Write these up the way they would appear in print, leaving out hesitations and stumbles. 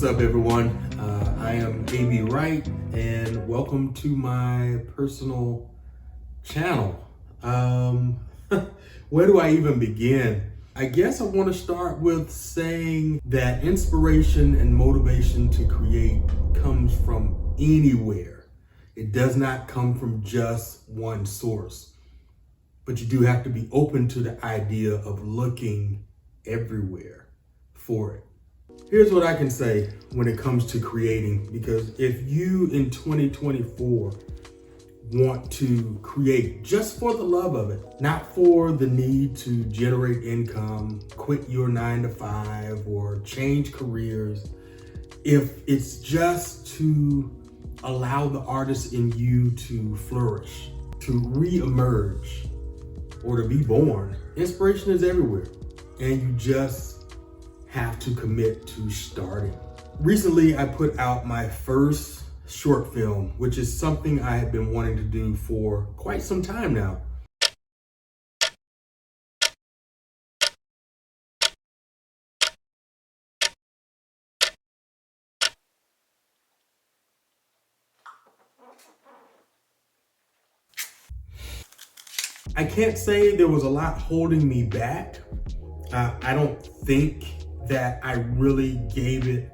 up, everyone? I am A.B. Wright, and welcome to my personal channel. Where do I even begin? I guess I want to start with saying that inspiration and motivation to create comes from anywhere. It does not come from just one source, but you do have to be open to the idea of looking everywhere for it. Here's what I can say when it comes to creating, because if you in 2024 want to create just for the love of it, not for the need to generate income, quit your 9-to-5 or change careers, if it's just to allow the artist in you to flourish, to re-emerge, or to be born, inspiration is everywhere, and you just have to commit to starting. Recently, I put out my first short film, which is something I have been wanting to do for quite some time now. I can't say there was a lot holding me back. I don't think that I really gave it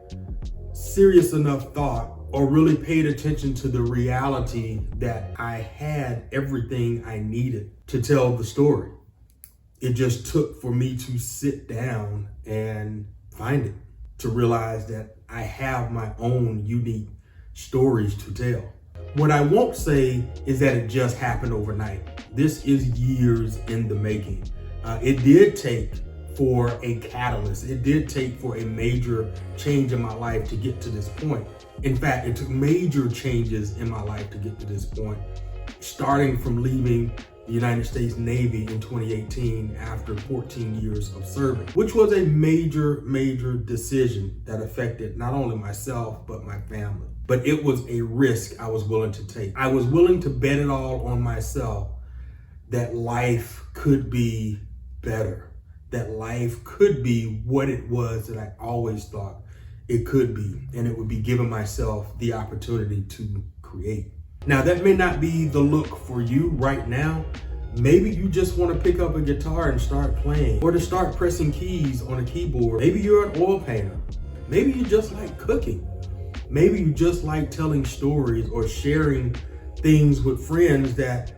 serious enough thought or really paid attention to the reality that I had everything I needed to tell the story. It just took for me to sit down and find it, to realize that I have my own unique stories to tell. What I won't say is that it just happened overnight. This is years in the making. It did take for a catalyst. It did take for a major change in my life to get to this point. In fact, it took major changes in my life to get to this point, starting from leaving the United States Navy in 2018 after 14 years of serving, which was a major decision that affected not only myself, but my family. But it was a risk I was willing to take. I was willing to bet it all on myself that life could be better, that life could be what it was that I always thought it could be, and it would be giving myself the opportunity to create. Now, that may not be the look for you right now. Maybe you just want to pick up a guitar and start playing, or to start pressing keys on a keyboard. Maybe you're an oil painter. Maybe you just like cooking. Maybe you just like telling stories or sharing things with friends that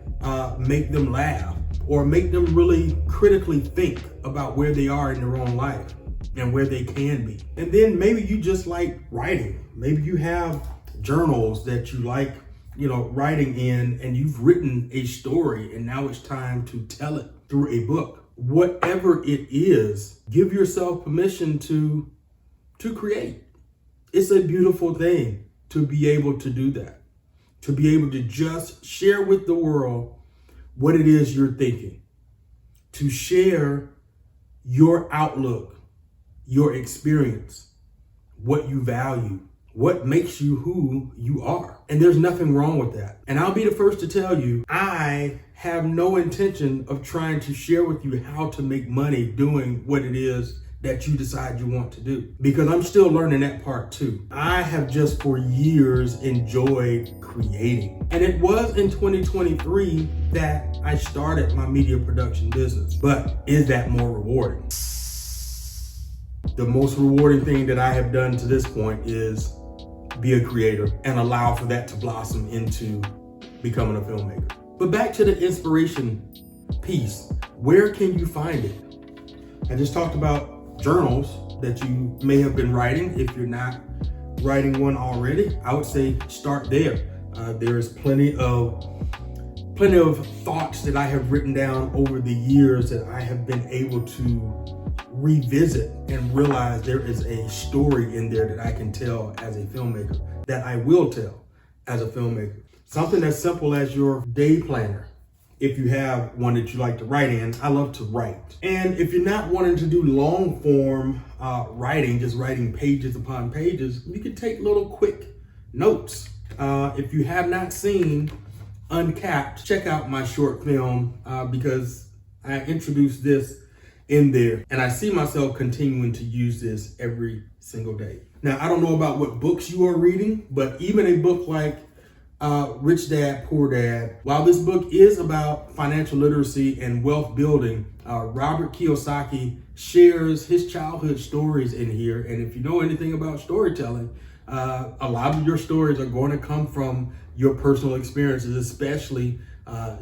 make them laugh or make them really critically think about where they are in their own life and where they can be. And then maybe you just like writing. Maybe you have journals that you like, writing in, and you've written a story and now it's time to tell it through a book. Whatever it is, give yourself permission to create. It's a beautiful thing to be able to do that, to be able to just share with the world what it is you're thinking, to share your outlook, your experience, what you value, what makes you who you are. And there's nothing wrong with that. And I'll be the first to tell you, I have no intention of trying to share with you how to make money doing what it is that you decide you want to do, because I'm still learning that part too. I have just for years enjoyed creating. And it was in 2023 that I started my media production business. But is that more rewarding? The most rewarding thing that I have done to this point is be a creator and allow for that to blossom into becoming a filmmaker. But back to the inspiration piece. Where can you find it? I just talked about journals that you may have been writing. If you're not writing one already, I would say start there. There's plenty of thoughts that I have written down over the years that I have been able to revisit and realize there is a story in there that I can tell as a filmmaker, that I will tell as a filmmaker. Something as simple as your day planner. If you have one that you like to write in, I love to write. And if you're not wanting to do long form writing, just writing pages upon pages, you can take little quick notes. If you have not seen Uncapped, check out my short film because I introduced this in there, and I see myself continuing to use this every single day. Now, I don't know about what books you are reading, but even a book like Rich Dad, Poor Dad, while this book is about financial literacy and wealth building, Robert Kiyosaki shares his childhood stories in here. And if you know anything about storytelling, a lot of your stories are going to come from your personal experiences, especially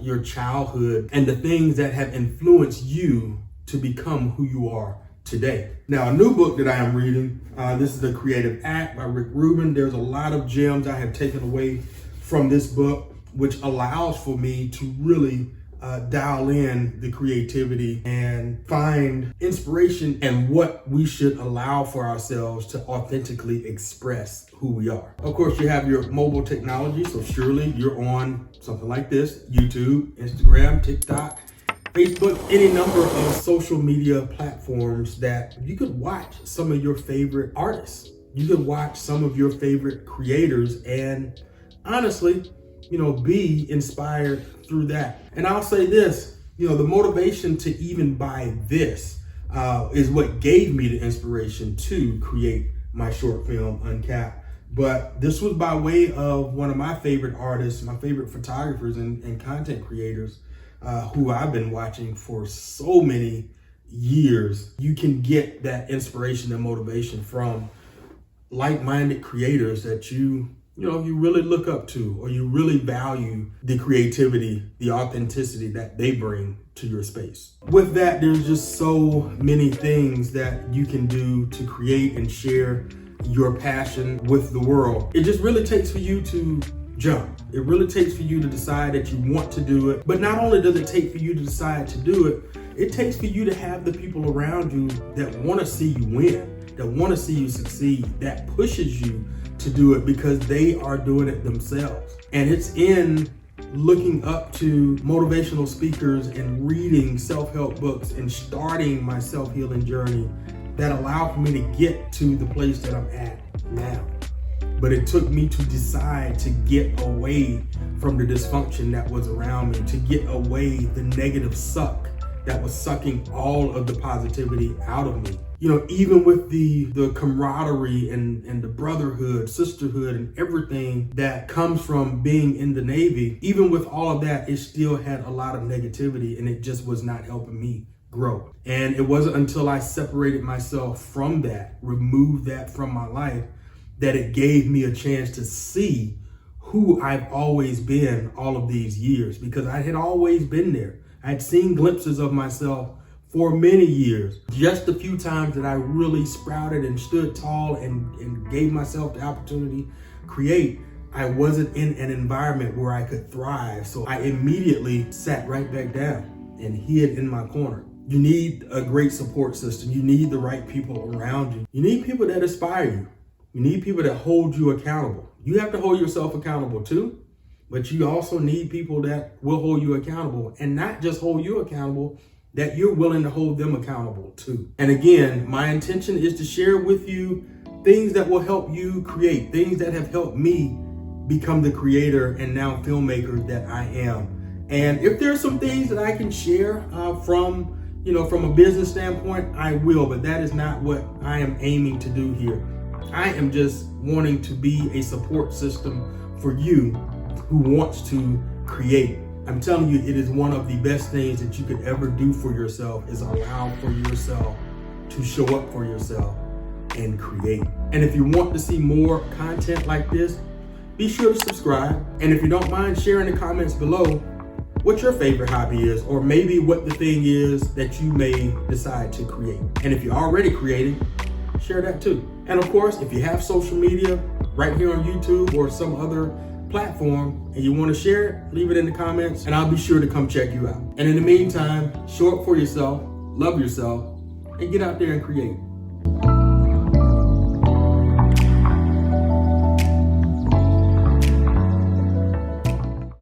your childhood and the things that have influenced you to become who you are today. Now, a new book that I am reading, this is The Creative Act by Rick Rubin. There's a lot of gems I have taken away from this book, which allows for me to really dial in the creativity and find inspiration and what we should allow for ourselves to authentically express who we are. Of course, you have your mobile technology, so surely you're on something like this: YouTube, Instagram, TikTok, Facebook, any number of social media platforms that you could watch some of your favorite artists. You could watch some of your favorite creators and honestly, be inspired through that. And I'll say this, the motivation to even buy this is what gave me the inspiration to create my short film, Uncapped. But this was by way of one of my favorite artists, my favorite photographers and content creators, who I've been watching for so many years. You can get that inspiration and motivation from like-minded creators that you really look up to, or you really value the creativity, the authenticity that they bring to your space. With that, there's just so many things that you can do to create and share your passion with the world. It just really takes for you to jump. It really takes for you to decide that you want to do it. But not only does it take for you to decide to do it, it takes for you to have the people around you that want to see you win, that want to see you succeed, that pushes you to do it because they are doing it themselves. And it's in looking up to motivational speakers and reading self-help books and starting my self-healing journey that allowed for me to get to the place that I'm at now. But it took me to decide to get away from the dysfunction that was around me, to get away the negative suck that was sucking all of the positivity out of me. Even with the camaraderie and the brotherhood, sisterhood, and everything that comes from being in the Navy, even with all of that, it still had a lot of negativity, and it just was not helping me grow. And it wasn't until I separated myself from that, removed that from my life, that it gave me a chance to see who I've always been all of these years, because I had always been there. I had seen glimpses of myself for many years. Just a few times that I really sprouted and stood tall and gave myself the opportunity to create, I wasn't in an environment where I could thrive. So I immediately sat right back down and hid in my corner. You need a great support system. You need the right people around you. You need people that inspire you. You need people that hold you accountable. You have to hold yourself accountable too, but you also need people that will hold you accountable, and not just hold you accountable, that you're willing to hold them accountable too. And again, my intention is to share with you things that will help you create, things that have helped me become the creator and now filmmaker that I am. And if there's some things that I can share from a business standpoint, I will, but that is not what I am aiming to do here. I am just wanting to be a support system for you who wants to create. I'm telling you, it is one of the best things that you could ever do for yourself, is allow for yourself to show up for yourself and create. And if you want to see more content like this, be sure to subscribe. And if you don't mind, share in the comments below what your favorite hobby is, or maybe what the thing is that you may decide to create. And if you're already creating, share that too. And of course, if you have social media right here on YouTube or some other platform and you want to share it, leave it in the comments and I'll be sure to come check you out. And in the meantime, show up for yourself, love yourself, and get out there and create.